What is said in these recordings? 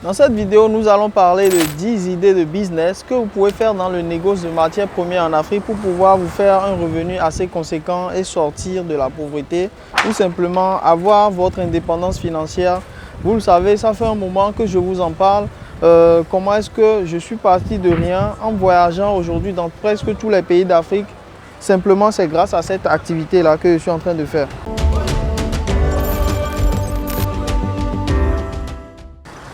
Dans cette vidéo, nous allons parler de 10 idées de business que vous pouvez faire dans le négoce de matières premières en Afrique pour pouvoir vous faire un revenu assez conséquent et sortir de la pauvreté ou simplement avoir votre indépendance financière. Vous le savez, ça fait un moment que je vous en parle. Comment est-ce que je suis parti de rien en voyageant aujourd'hui dans presque tous les pays d'Afrique. Simplement, c'est grâce à cette activité-là que je suis en train de faire.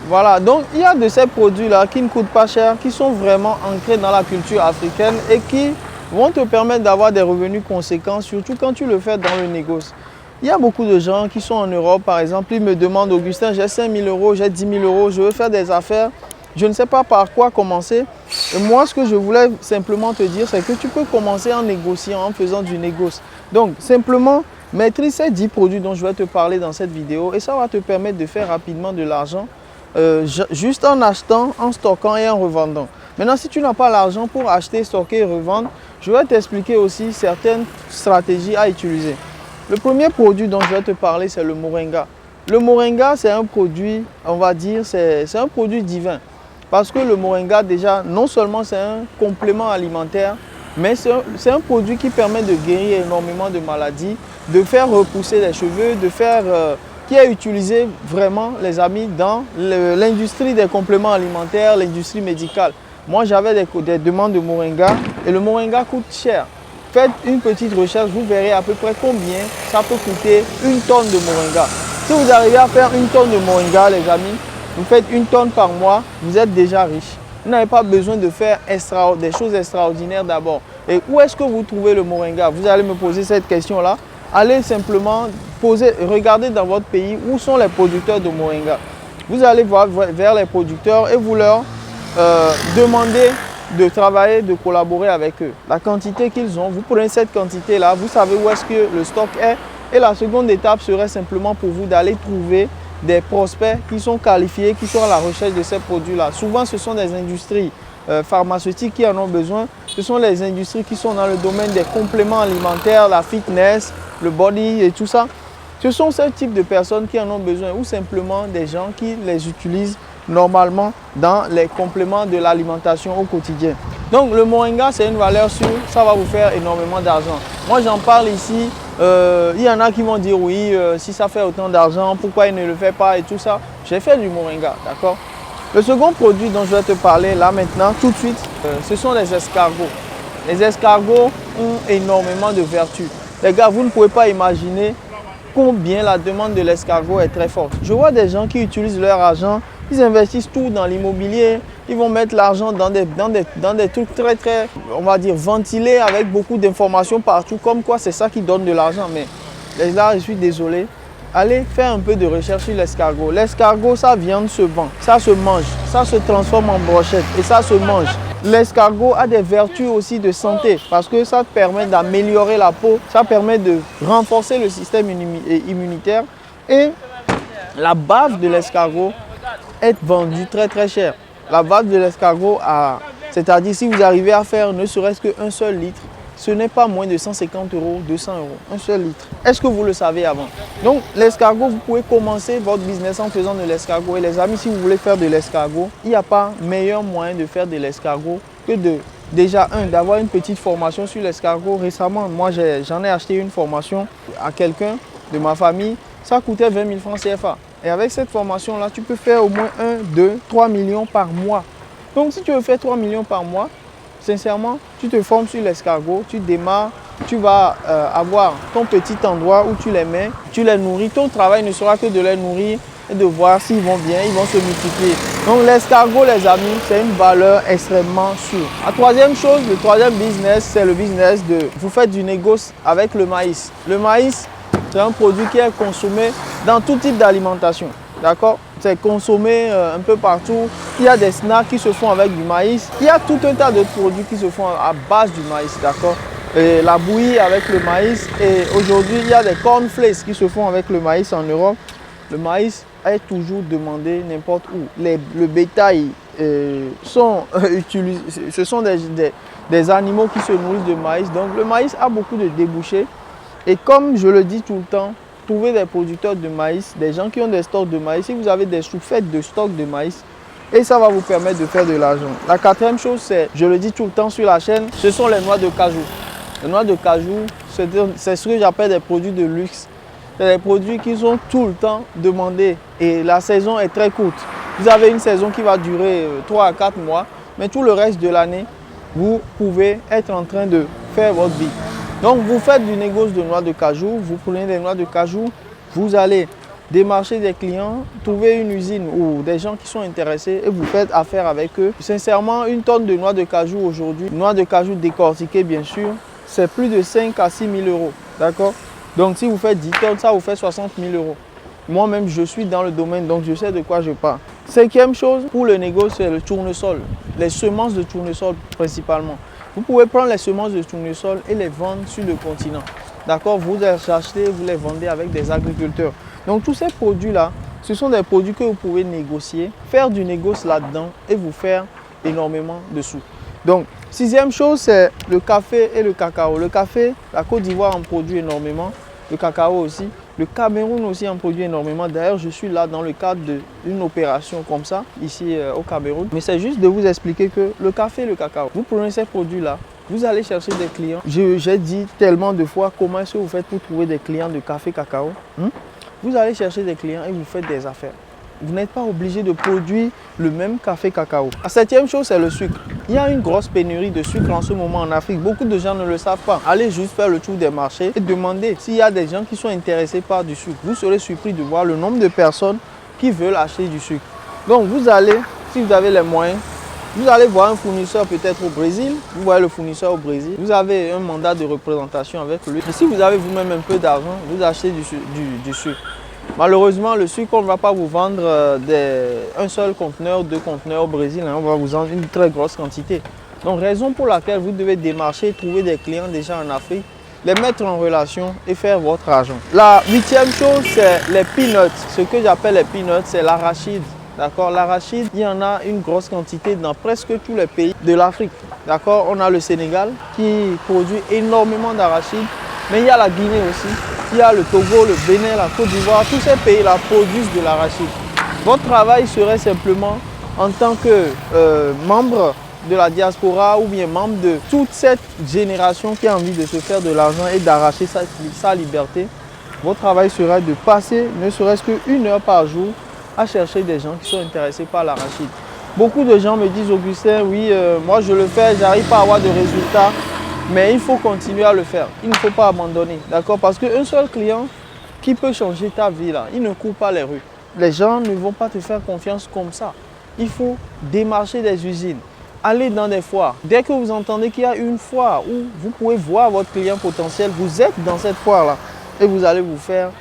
Voilà, donc il y a de ces produits-là qui ne coûtent pas cher, qui sont vraiment ancrés dans la culture africaine et qui vont te permettre d'avoir des revenus conséquents, surtout quand tu le fais dans le négoce. Il y a beaucoup de gens qui sont en Europe, par exemple, ils me demandent, Augustin, j'ai 5 000 euros, j'ai 10 000 euros, je veux faire des affaires, je ne sais pas par quoi commencer. Et moi, ce que je voulais simplement te dire, c'est que tu peux commencer en négociant, en faisant du négoce. Donc, simplement, maîtrise ces 10 produits dont je vais te parler dans cette vidéo et ça va te permettre de faire rapidement de l'argent. Juste en achetant, en stockant et en revendant. Maintenant, si tu n'as pas l'argent pour acheter, stocker et revendre, je vais t'expliquer aussi certaines stratégies à utiliser. Le premier produit dont je vais te parler, c'est le moringa. Le moringa, c'est un produit, on va dire, c'est un produit divin. Parce que le moringa, déjà, non seulement c'est un complément alimentaire, mais c'est un produit qui permet de guérir énormément de maladies, de faire repousser les cheveux, qui est utilisé vraiment, les amis, dans l'industrie des compléments alimentaires, l'industrie médicale. Moi, j'avais des demandes de moringa et le moringa coûte cher. Faites une petite recherche, vous verrez à peu près combien ça peut coûter une tonne de moringa. Si vous arrivez à faire une tonne de moringa, les amis, vous faites une tonne par mois, vous êtes déjà riche. Vous n'avez pas besoin de faire des choses extraordinaires d'abord. Et où est-ce que vous trouvez le moringa? Vous allez me poser cette question-là. Allez simplement regardez dans votre pays où sont les producteurs de moringa. Vous allez voir vers les producteurs et vous leur demandez de travailler, de collaborer avec eux. La quantité qu'ils ont, vous prenez cette quantité-là, vous savez où est-ce que le stock est. Et la seconde étape serait simplement pour vous d'aller trouver des prospects qui sont qualifiés, qui sont à la recherche de ces produits-là. Souvent, ce sont des industries pharmaceutiques qui en ont besoin. Ce sont les industries qui sont dans le domaine des compléments alimentaires, la fitness, le body et tout ça. Ce sont ce type de personnes qui en ont besoin ou simplement des gens qui les utilisent normalement dans les compléments de l'alimentation au quotidien. Donc le moringa, c'est une valeur sûre, ça va vous faire énormément d'argent. Moi, j'en parle ici, il y en a qui vont dire oui, si ça fait autant d'argent, pourquoi il ne le fait pas et tout ça. J'ai fait du moringa, d'accord? Le second produit dont je vais te parler là maintenant, tout de suite, ce sont les escargots. Les escargots ont énormément de vertus. Les gars, vous ne pouvez pas imaginer combien la demande de l'escargot est très forte. Je vois des gens qui utilisent leur argent, ils investissent tout dans l'immobilier, ils vont mettre l'argent dans des trucs très, on va dire, ventilés avec beaucoup d'informations partout, comme quoi c'est ça qui donne de l'argent. Mais là, je suis désolé. Allez faire un peu de recherche sur l'escargot. L'escargot, sa viande se vend, ça se mange, ça se transforme en brochette et ça se mange. L'escargot a des vertus aussi de santé parce que ça permet d'améliorer la peau, ça permet de renforcer le système immunitaire et la bave de l'escargot est vendue très cher. La bave de l'escargot, c'est-à-dire si vous arrivez à faire ne serait-ce qu'un seul litre, ce n'est pas moins de 150 €, 200 €, un seul litre. Est-ce que vous le savez avant? Donc l'escargot, vous pouvez commencer votre business en faisant de l'escargot. Et les amis, si vous voulez faire de l'escargot, il n'y a pas meilleur moyen de faire de l'escargot que d'avoir une petite formation sur l'escargot. Récemment, moi j'en ai acheté une formation à quelqu'un de ma famille. Ça coûtait 20 000 francs CFA. Et avec cette formation-là, tu peux faire au moins 1, 2, 3 millions par mois. Donc si tu veux faire 3 millions par mois, sincèrement, tu te formes sur l'escargot, tu démarres, tu vas avoir ton petit endroit où tu les mets, tu les nourris. Ton travail ne sera que de les nourrir et de voir s'ils vont bien, ils vont se multiplier. Donc l'escargot, les amis, c'est une valeur extrêmement sûre. La troisième chose, le troisième business, c'est le business de vous faites du négoce avec le maïs. Le maïs, c'est un produit qui est consommé dans tout type d'alimentation. D'accord? C'est consommé un peu partout. Il y a des snacks qui se font avec du maïs. Il y a tout un tas de produits qui se font à base du maïs. D'accord? La bouillie avec le maïs. Et aujourd'hui, il y a des cornflakes qui se font avec le maïs en Europe. Le maïs est toujours demandé n'importe où. Le bétail sont utilisés. Ce sont des animaux qui se nourrissent de maïs. Donc le maïs a beaucoup de débouchés. Et comme je le dis tout le temps, trouvez des producteurs de maïs, des gens qui ont des stocks de maïs. Si vous avez des sous-faites de stocks de maïs, Et ça va vous permettre de faire de l'argent. La quatrième chose, c'est, je le dis tout le temps sur la chaîne, ce sont les noix de cajou. Les noix de cajou, c'est ce que j'appelle des produits de luxe. C'est des produits qui sont tout le temps demandés et la saison est très courte. Vous avez une saison qui va durer 3 à 4 mois, mais tout le reste de l'année, vous pouvez être en train de faire votre vie. Donc vous faites du négoce de noix de cajou, vous prenez des noix de cajou, vous allez démarcher des clients, trouver une usine ou des gens qui sont intéressés et vous faites affaire avec eux. Sincèrement, une tonne de noix de cajou aujourd'hui, noix de cajou décortiquée bien sûr, c'est plus de 5 à 6 000 euros. D'accord? Donc si vous faites 10 tonnes, ça vous fait 60 000 euros. Moi-même, je suis dans le domaine, donc je sais de quoi je parle. Cinquième chose pour le négoce, c'est le tournesol. Les semences de tournesol principalement. Vous pouvez prendre les semences de tournesol et les vendre sur le continent. D'accord? Vous les achetez, vous les vendez avec des agriculteurs. Donc tous ces produits-là, ce sont des produits que vous pouvez négocier, faire du négoce là-dedans et vous faire énormément de sous. Donc, sixième chose, c'est le café et le cacao. Le café, la Côte d'Ivoire en produit énormément. Le cacao aussi. Le Cameroun aussi en produit énormément. D'ailleurs, je suis là dans le cadre d'une opération comme ça, ici au Cameroun. Mais c'est juste de vous expliquer que le café et le cacao, vous prenez ces produits-là, vous allez chercher des clients. J'ai dit tellement de fois comment est-ce que vous faites pour trouver des clients de café cacao. Vous allez chercher des clients et vous faites des affaires. Vous n'êtes pas obligé de produire le même café cacao. La septième chose, c'est le sucre. Il y a une grosse pénurie de sucre en ce moment en Afrique. Beaucoup de gens ne le savent pas. Allez juste faire le tour des marchés et demandez s'il y a des gens qui sont intéressés par du sucre. Vous serez surpris de voir le nombre de personnes qui veulent acheter du sucre. Donc vous allez, si vous avez les moyens, vous allez voir un fournisseur peut-être au Brésil. Vous voyez le fournisseur au Brésil. Vous avez un mandat de représentation avec lui. Et si vous avez vous-même un peu d'argent, vous achetez du sucre. Malheureusement, le sucre, on ne va pas vous vendre un seul conteneur, 2 conteneurs au Brésil. On va vous vendre une très grosse quantité. Donc, raison pour laquelle vous devez démarcher, trouver des clients déjà en Afrique, les mettre en relation et faire votre argent. La huitième chose, c'est les peanuts. Ce que j'appelle les peanuts, c'est l'arachide. D'accord, l'arachide, il y en a une grosse quantité dans presque tous les pays de l'Afrique. D'accord, on a le Sénégal qui produit énormément d'arachide, mais il y a la Guinée aussi, il y a le Togo, le Bénin, la Côte d'Ivoire, tous ces pays-là produisent de l'arachide. Votre travail serait simplement en tant que membre de la diaspora ou bien membre de toute cette génération qui a envie de se faire de l'argent et d'arracher sa liberté. Votre travail sera de passer ne serait-ce qu'une heure par jour à chercher des gens qui sont intéressés par l'arachide. Beaucoup de gens me disent, Augustin, oui, moi je le fais, j'arrive pas à avoir de résultats, mais il faut continuer à le faire. Il ne faut pas abandonner, d'accord? Parce qu'un seul client qui peut changer ta vie, là, il ne court pas les rues. Les gens ne vont pas te faire confiance comme ça. Il faut démarcher des usines, aller dans des foires. Dès que vous entendez qu'il y a une foire où vous pouvez voir votre client potentiel, vous êtes dans cette foire-là et vous allez vous faire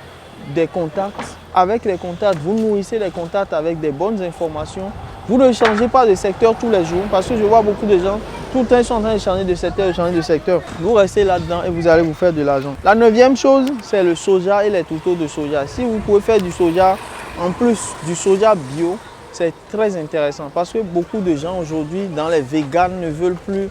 des contacts. Avec les contacts, vous nourrissez les contacts avec des bonnes informations. Vous ne changez pas de secteur tous les jours parce que je vois beaucoup de gens, tout le temps ils sont en train de changer de secteur, Vous restez là-dedans et vous allez vous faire de l'argent. La neuvième chose, c'est le soja et les tourteaux de soja. Si vous pouvez faire du soja, en plus du soja bio, c'est très intéressant parce que beaucoup de gens aujourd'hui, dans les véganes, ne veulent plus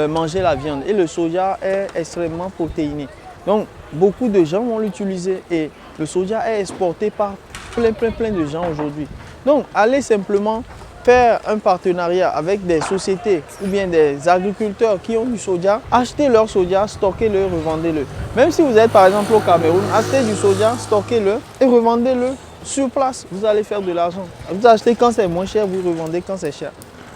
manger la viande. Et le soja est extrêmement protéiné. Donc, beaucoup de gens vont l'utiliser et le soja est exporté par plein de gens aujourd'hui. Donc, allez simplement faire un partenariat avec des sociétés ou bien des agriculteurs qui ont du soja, achetez leur soja, stockez-le, revendez-le. Même si vous êtes par exemple au Cameroun, achetez du soja, stockez-le et revendez-le sur place. Vous allez faire de l'argent. Vous achetez quand c'est moins cher, vous revendez quand c'est cher.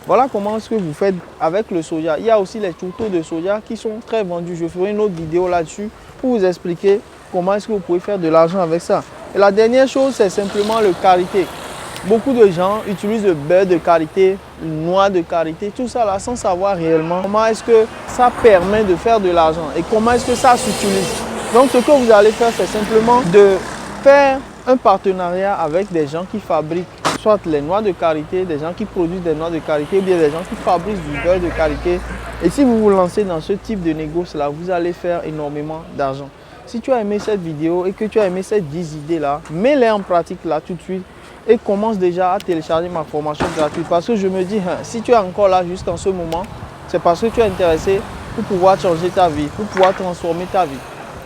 Voilà comment est-ce que vous faites avec le soja. Il y a aussi les tourteaux de soja qui sont très vendus. Je ferai une autre vidéo là-dessus pour vous expliquer comment est-ce que vous pouvez faire de l'argent avec ça. Et la dernière chose, c'est simplement le karité. Beaucoup de gens utilisent le beurre de karité, le noix de karité, tout ça là sans savoir réellement comment est-ce que ça permet de faire de l'argent et comment est-ce que ça s'utilise. Donc ce que vous allez faire, c'est simplement de faire un partenariat avec des gens qui fabriquent soit les noix de karité, des gens qui produisent des noix de karité ou bien des gens qui fabriquent du beurre de karité. Et si vous vous lancez dans ce type de négoce là, vous allez faire énormément d'argent. Si tu as aimé cette vidéo et que tu as aimé ces 10 idées là, mets-les en pratique là tout de suite et commence déjà à télécharger ma formation gratuite. Parce que je me dis, si tu es encore là jusqu'en ce moment, c'est parce que tu es intéressé pour pouvoir changer ta vie, pour pouvoir transformer ta vie.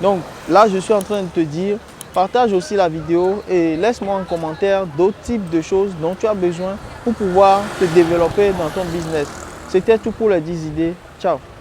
Donc là, je suis en train de te dire, partage aussi la vidéo et laisse-moi en commentaire d'autres types de choses dont tu as besoin pour pouvoir te développer dans ton business. C'était tout pour les 10 idées. Ciao.